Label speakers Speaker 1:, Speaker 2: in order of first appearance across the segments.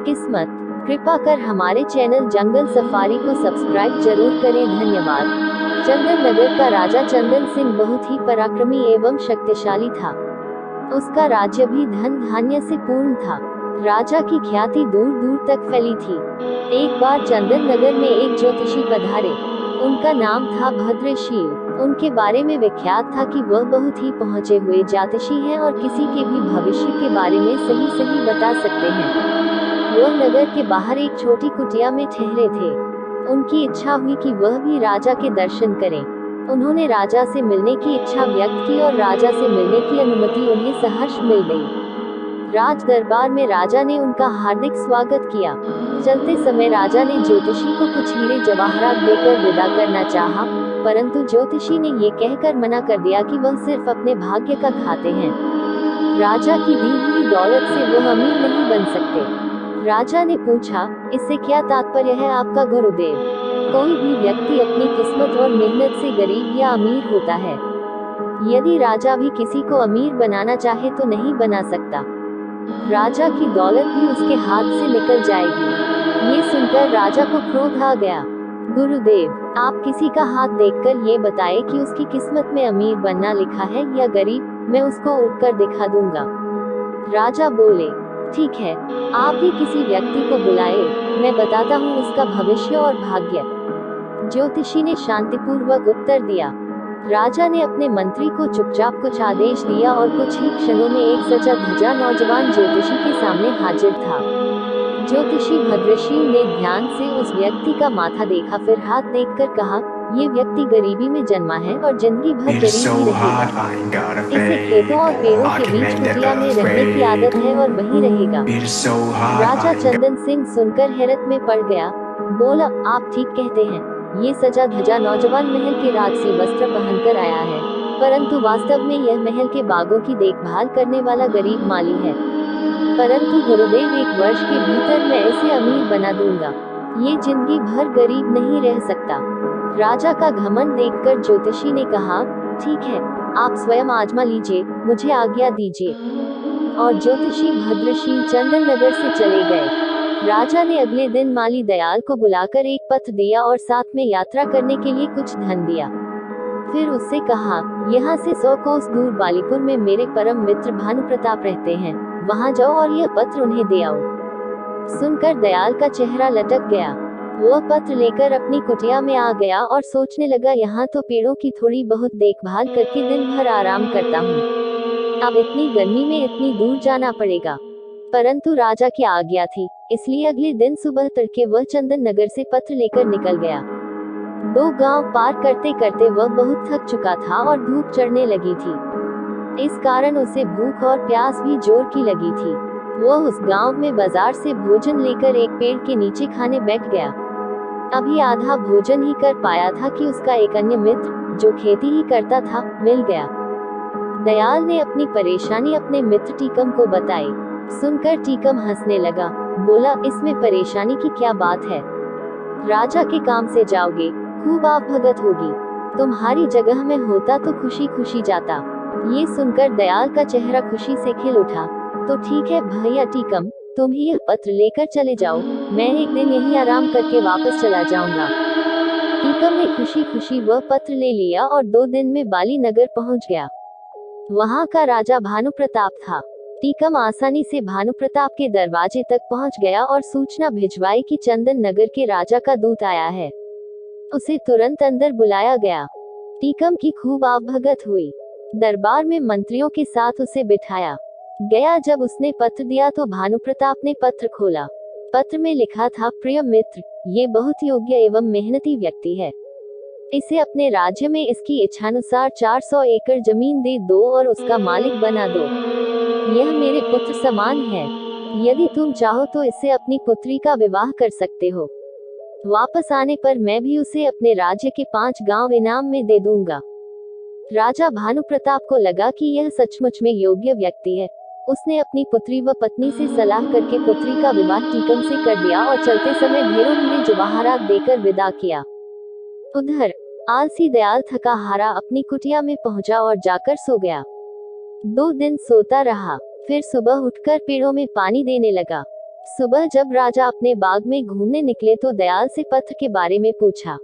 Speaker 1: किस्मत। कृपा कर हमारे चैनल जंगल सफारी को सब्सक्राइब जरूर करें, धन्यवाद। चंदन नगर का राजा चंदन सिंह बहुत ही पराक्रमी एवं शक्तिशाली था। उसका राज्य भी धन धान्य से पूर्ण था। राजा की ख्याति दूर दूर तक फैली थी। एक बार चंदन नगर में एक ज्योतिषी पधारे। उनका नाम था भद्रशील। उनके बारे में विख्यात था कि वह बहुत ही पहुंचे हुए ज्योतिषी हैं और किसी के भी भविष्य के बारे में सही सही बता सकते हैं। वह नगर के बाहर एक छोटी कुटिया में ठहरे थे। उनकी इच्छा हुई कि वह भी राजा के दर्शन करें। उन्होंने राजा से मिलने की इच्छा व्यक्त की और राजा से मिलने की अनुमति उन्हें सहर्ष मिल गई। राज दरबार में राजा ने उनका हार्दिक स्वागत किया। चलते समय राजा ने ज्योतिषी को कुछ हीरे जवाहरात देकर विदा करना चाहा, परंतु ज्योतिषी ने ये कहकर मना कर दिया कि वह सिर्फ अपने भाग्य का खाते हैं। राजा की दी हुई दौलत से वह अमीर नहीं बन सकते। राजा ने पूछा, इससे क्या तात्पर्य है आपका गुरुदेव? कोई भी व्यक्ति अपनी किस्मत और मेहनत से गरीब या अमीर होता है। यदि राजा भी किसी को अमीर बनाना चाहे तो नहीं बना सकता। राजा की दौलत भी उसके हाथ से निकल जाएगी। ये सुनकर राजा को क्रोध आ गया। गुरुदेव, आप किसी का हाथ देखकर ये बताएं कि उसकी किस्मत में अमीर बनना लिखा है या गरीब, मैं उसको उठकर दिखा दूंगा। राजा बोले, ठीक है, आप ही किसी व्यक्ति को बुलाए, मैं बताता हूँ उसका भविष्य और भाग्य। ज्योतिषी ने शांतिपूर्वक उत्तर दिया। राजा ने अपने मंत्री को चुपचाप कुछ आदेश दिया और कुछ ही क्षणों में एक सजा धजा नौजवान ज्योतिषी के सामने हाजिर था। ज्योतिषी भद्रशील ने ध्यान से उस व्यक्ति का माथा देखा, फिर हाथ देखकर कहा, ये व्यक्ति गरीबी में जन्मा है और जिंदगी भर गरीब ही रहेगा। इसे खेतों और पेड़ों के बीच कुटिया में रहने की आदत है और वहीं रहेगा। राजा चंदन सिंह सुनकर हैरत में पड़ गया। बोला, आप ठीक कहते हैं, ये सजा धजा नौजवान महल के राजसी वस्त्र पहनकर आया है, परंतु वास्तव में यह महल के बागों की देखभाल करने वाला गरीब माली है। परंतु गुरुदेव, 1 वर्ष के भीतर मैं इसे अमीर बना दूंगा। ये जिंदगी भर गरीब नहीं रह सकता। राजा का घमंड देखकर ज्योतिषी ने कहा, ठीक है, आप स्वयं आजमा लीजिए, मुझे आज्ञा दीजिए। और ज्योतिषी भद्रशील चंदन नगर से चले गए। राजा ने अगले दिन माली दयाल को बुलाकर एक पत्र दिया और साथ में यात्रा करने के लिए कुछ धन दिया। फिर उससे कहा, यहाँ से 100 कोस दूर बालीपुर में मेरे परम मित्र भानु प्रताप रहते हैं, वहाँ जाओ और यह पत्र उन्हें दे आओ। सुनकर दयाल का चेहरा लटक गया। वह पत्र लेकर अपनी कुटिया में आ गया और सोचने लगा, यहाँ तो पेड़ों की थोड़ी बहुत देखभाल करके दिन भर आराम करता हूँ, अब इतनी गर्मी में इतनी दूर जाना पड़ेगा। परंतु राजा की आज्ञा थी, इसलिए अगले दिन सुबह तड़के वह चंदन नगर से पत्र लेकर निकल गया। 2 गांव पार करते करते वह बहुत थक चुका था और धूप चढ़ने लगी थी। इस कारण उसे भूख और प्यास भी जोर की लगी थी। वह उस गांव में बाजार से भोजन लेकर एक पेड़ के नीचे खाने बैठ गया। अभी आधा भोजन ही कर पाया था कि उसका एक अन्य मित्र, जो खेती ही करता था, मिल गया। दयाल ने अपनी परेशानी अपने मित्र टीकम को बताई। सुनकर टीकम हंसने लगा। बोला, इसमें परेशानी की क्या बात है? राजा के काम से जाओगे, खूब आवभगत होगी। तुम्हारी जगह में होता तो खुशी खुशी जाता। ये सुनकर दयाल का चेहरा खुशी से खिल उठा। तो ठीक है भैया टीकम, तुम ही यह पत्र लेकर चले जाओ, मैं एक दिन यहीं आराम करके वापस चला जाऊंगा। टीकम ने खुशी खुशी वह पत्र ले लिया और 2 दिन में बाली नगर पहुंच गया। वहां का राजा भानु प्रताप था। टीकम आसानी से भानु प्रताप के दरवाजे तक पहुंच गया और सूचना भिजवाई कि चंदन नगर के राजा का दूत आया है। उसे तुरंत अंदर बुलाया गया। टीकम की खूब आवभगत हुई। दरबार में मंत्रियों के साथ उसे बिठाया गया। जब उसने पत्र दिया तो भानु प्रताप ने पत्र खोला। पत्र में लिखा था, प्रिय मित्र, ये बहुत योग्य एवं मेहनती व्यक्ति है। इसे अपने राज्य में इसकी इच्छानुसार 400 एकड़ जमीन दे दो और उसका मालिक बना दो। यह मेरे पुत्र समान है। यदि तुम चाहो तो इससे अपनी पुत्री का विवाह कर सकते हो। वापस आने पर मैं भी उसे अपने राज्य के 5 गांव इनाम में दे दूंगा। राजा भानु प्रताप को लगा कि यह सचमुच में योग्य व्यक्ति है। उसने अपनी पुत्री व पत्नी से सलाह करके पुत्री का विवाह टीकम से कर दिया और चलते समय ढेरों हीरे जवाहरात देकर विदा किया। उधर आलसी दयाल थका हारा अपनी कुटिया में पहुंचा और जाकर सो गया। 2 दिन सोता रहा, फिर सुबह उठकर पेड़ों में पानी देने लगा। सुबह जब राजा अपने बाग में घूमने निकले तो दयाल से पत्र के बारे में पूछा।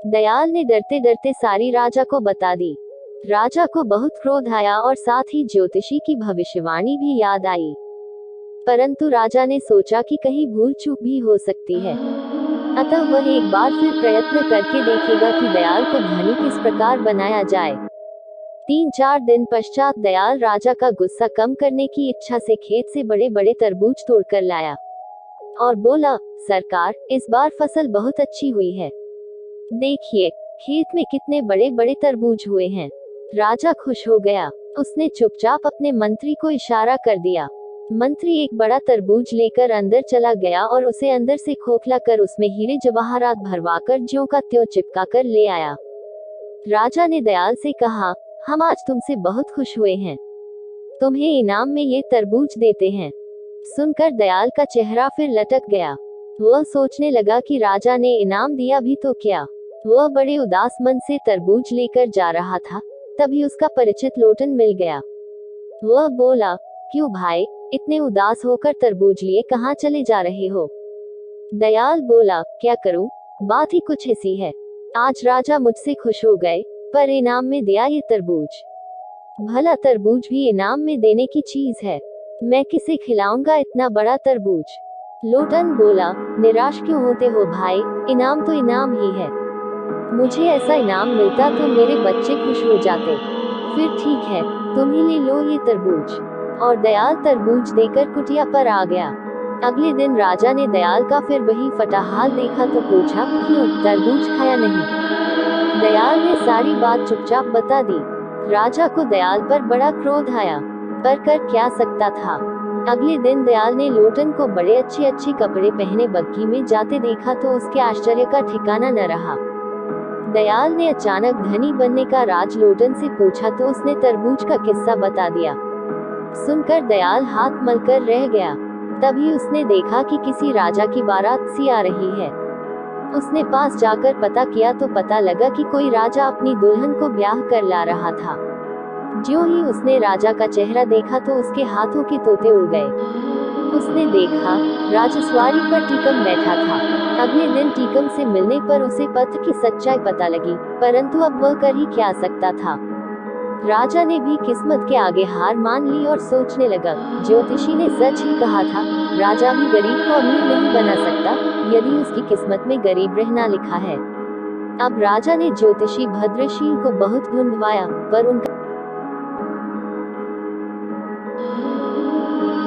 Speaker 1: दयाल ने डरते डरते सारी राजा को बता दी। राजा को बहुत क्रोध आया और साथ ही ज्योतिषी की भविष्यवाणी भी याद आई। परंतु राजा ने सोचा कि कहीं भूल चूक भी हो सकती है, अतः वह एक बार फिर प्रयत्न करके देखेगा कि दयाल को धनी किस प्रकार बनाया जाए। 3-4 दिन पश्चात दयाल राजा का गुस्सा कम करने की इच्छा से खेत से बड़े बड़े तरबूज तोड़कर लाया और बोला, सरकार, इस बार फसल बहुत अच्छी हुई है। देखिए, खेत में कितने बड़े बड़े तरबूज हुए हैं। राजा खुश हो गया। उसने चुपचाप अपने मंत्री को इशारा कर दिया। मंत्री एक बड़ा तरबूज लेकर अंदर चला गया और उसे अंदर से खोखला कर उसमें हीरे जवाहरात भरवाकर ज्यों का त्यों चिपका कर ले आया। राजा ने दयाल से कहा, हम आज तुमसे बहुत खुश हुए हैं, तुम्हें इनाम में ये तरबूज देते हैं। सुनकर दयाल का चेहरा फिर लटक गया। वह सोचने लगा कि राजा ने इनाम दिया भी तो क्या। वह बड़े उदास मन से तरबूज लेकर जा रहा था, तभी उसका परिचित लोटन मिल गया। वह बोला, क्यों भाई, इतने उदास होकर तरबूज लिए कहाँ चले जा रहे हो? दयाल बोला, क्या करूं, बात ही कुछ ऐसी है। आज राजा मुझसे खुश हो गए, पर इनाम में दिया ये तरबूज। भला तरबूज भी इनाम में देने की चीज है, मैं किसे खिलाऊंगा इतना बड़ा तरबूज? लोटन बोला, निराश क्यों होते हो भाई, इनाम तो इनाम ही है। मुझे ऐसा इनाम मिलता तो मेरे बच्चे खुश हो जाते। फिर ठीक है, तुम ही ले लो ये तरबूज। और दयाल तरबूज देकर कुटिया पर आ गया। अगले दिन राजा ने दयाल का फिर वही फटा हाल देखा तो पूछा, क्यों, तरबूज खाया नहीं? दयाल ने सारी बात चुपचाप बता दी। राजा को दयाल पर बड़ा क्रोध आया, पर कर क्या सकता था। अगले दिन दयाल ने लोटन को बड़े अच्छे अच्छे कपड़े पहने बग्घी में जाते देखा तो उसके आश्चर्य का ठिकाना न रहा। दयाल ने अचानक धनी बनने का राज लोटन से पूछा तो उसने तरबूज का किस्सा बता दिया। सुनकर दयाल हाथ मलकर रह गया। तभी उसने देखा कि किसी राजा की बारात सी आ रही है। उसने पास जाकर पता किया तो पता लगा कि कोई राजा अपनी दुल्हन को ब्याह कर ला रहा था। ज्यों ही उसने राजा का चेहरा देखा तो उसके हाथों के तोते उड़ गए। उसने देखा, राजसवारी पर टीकम बैठा था। अगले दिन टीकम से मिलने पर उसे पत्र की सच्चाई पता लगी, परंतु अब वह कर ही क्या सकता था। राजा ने भी किस्मत के आगे हार मान ली और सोचने लगा, ज्योतिषी ने सच ही कहा था, राजा भी गरीब को अमीर नहीं बना सकता, यदि उसकी किस्मत में गरीब रहना लिखा है। अब राजा ने ज्योतिषी भद्रशील को बहुत ढूंढवाया, पर उनका